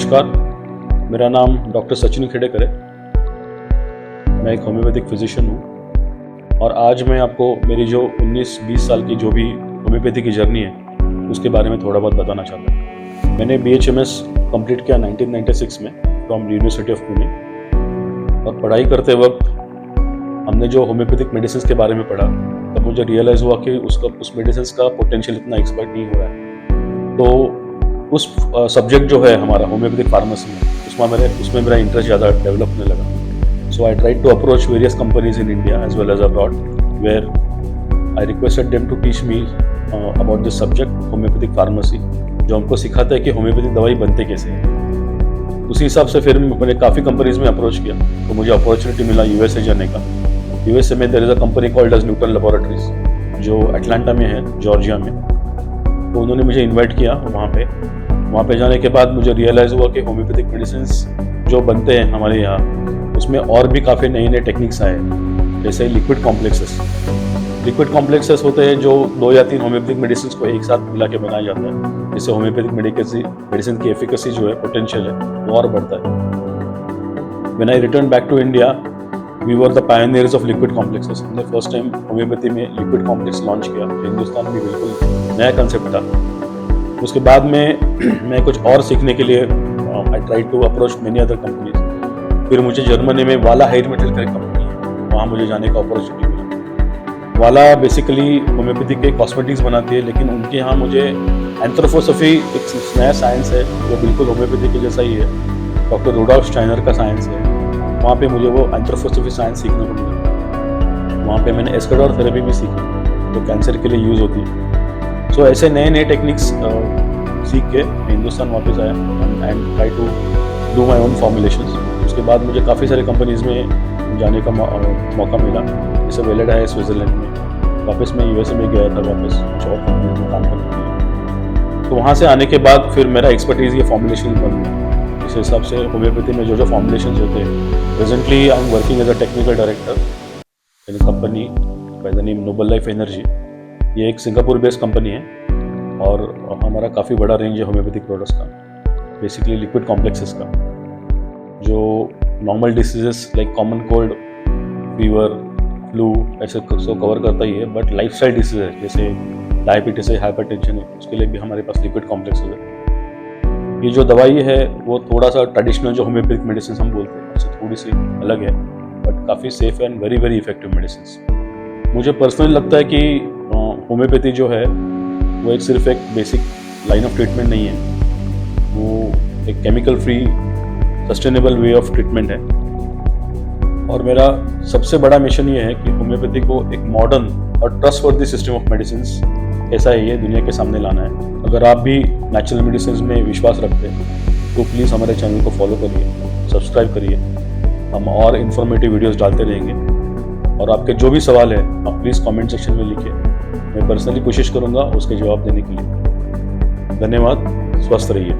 नमस्कार, मेरा नाम डॉक्टर सचिन खेड़ेकर है। मैं एक होम्योपैथिक फिजिशियन हूँ और आज मैं आपको मेरी जो 19-20 साल की जो भी होम्योपैथी की जर्नी है उसके बारे में थोड़ा बहुत बताना चाहता हूँ। मैंने BHMS कंप्लीट किया 1996 में फ्रॉम यूनिवर्सिटी ऑफ पुणे और पढ़ाई करते वक्त हमने जो होम्योपैथिक मेडिसिन के बारे में पढ़ा तब मुझे रियलाइज़ हुआ कि उस मेडिसिन का पोटेंशियल इतना एक्सपर्ट नहीं हो रहा है। तो उस सब्जेक्ट जो है हमारा होम्योपैथिक फार्मेसी में उसमें मेरा इंटरेस्ट ज़्यादा डेवलप होने लगा। So I tried to approach various companies in India as well as abroad where I requested them to teach me about this subject homoeopathic pharmacy, जो हमको सिखाता है कि होम्योपैथिक दवाई बनते कैसे हैं। उसी हिसाब से फिर मैंने काफ़ी कंपनीज में अप्रोच किया तो मुझे अपॉर्चुनिटी मिला USA जाने का। USA में there is a company called as Newton laboratories जो अटलांटा में है, जॉर्जिया में। तो उन्होंने मुझे इन्वाइट किया वहाँ पे जाने के बाद मुझे रियलाइज़ हुआ कि होम्योपैथिक मेडिसिन्स जो बनते हैं हमारे यहाँ उसमें और भी काफ़ी नए नए टेक्निक्स आए, जैसे लिक्विड कॉम्प्लेक्सेस होते हैं जो 2 या 3 होम्योपैथिक मेडिसिन को एक साथ मिला के बनाया जाता है, जिससे होम्योपैथिक मेडिसिन की एफिकेसी जो है, पोटेंशियल है, वो और बढ़ता है। When I return back to India we were the pioneers of liquid complexes. हमने फर्स्ट टाइम होम्योपैथी में लिक्विड कॉम्प्लेक्स लॉन्च किया। हिंदुस्तान में बिल्कुल नया कंसेप्ट था। उसके बाद में मैं कुछ और सीखने के लिए I try to approach many other companies. फिर मुझे जर्मनी में वाला हेयर मेटल का कंपनी है, वहाँ मुझे जाने का अपॉर्चुनिटी मिला। वाला बेसिकली होम्योपैथी के कॉस्मेटिक्स बनाती है, लेकिन उनके यहाँ मुझे एंथ्रोपोसॉफी एक नया साइंस है जो बिल्कुल होम्योपैथी के जैसा ही है। डॉक्टर रुडॉल्फ स्टाइनर का साइंस है। वहाँ पे मुझे वो एंथ्रोपोसॉफी साइंस सीखने को मिला। वहाँ पे मैंने एस्केडोर थेरेपी भी सीखी जो कैंसर के लिए यूज़ होती है। सो ऐसे नए नए टेक्निक्स सीख के हिंदुस्तान वापस आया and try to do my own formulations. उसके बाद मुझे काफ़ी सारे कंपनीज़ में जाने का मौका मिला, जैसे वेलेड है स्विट्ज़रलैंड में। वापस मैं USA में गया था वापस कुछ और कंपनीज में काम करने के लिए। तो वहाँ से आने के बाद फिर मेरा एक्सपर्टीज़ ये फॉर्मुलेशन बन गया। इस हिसाब से होम्योपैथी में जो फॉर्मुलेशन होते हैं, presently I am working as a technical director in company by the name Noble Life Energy. ये एक सिंगापुर बेस्ड कंपनी है और हमारा काफ़ी बड़ा रेंज है होम्योपैथिक प्रोडक्ट्स का, बेसिकली लिक्विड कॉम्प्लेक्सेस का, जो normal diseases like common cold, fever, flu ऐसे सब कवर करता ही है, बट लाइफस्टाइल डिसीज है जैसे डायबिटीज है, हाइपरटेंशन है, उसके लिए भी हमारे पास लिक्विड कॉम्प्लेक्सेस है। ये जो दवाई है वो थोड़ा सा ट्रेडिशनल जो होम्योपैथिक मेडिसिन हम बोलते हैं उससे थोड़ी सी अलग है, बट काफ़ी safe and very very effective medicine. मुझे पर्सनली लगता है कि होम्योपैथी जो है वो सिर्फ एक बेसिक लाइन ऑफ ट्रीटमेंट नहीं है, वो एक chemical free sustainable way of treatment है। और मेरा सबसे बड़ा मिशन ये है कि होम्योपैथी को एक मॉडर्न और ट्रस्टवर्दी सिस्टम ऑफ मेडिसिन ऐसा है ये दुनिया के सामने लाना है। अगर आप भी नेचुरल मेडिसिन में विश्वास रखते हैं तो प्लीज़ हमारे चैनल को फॉलो करिए, सब्सक्राइब करिए। हम और इन्फॉर्मेटिव वीडियोस डालते रहेंगे और आपके जो भी सवाल है आप प्लीज़ कमेंट सेक्शन में लिखिए। मैं पर्सनली कोशिश करूंगा उसके जवाब देने के लिए। धन्यवाद, स्वस्थ रहिए।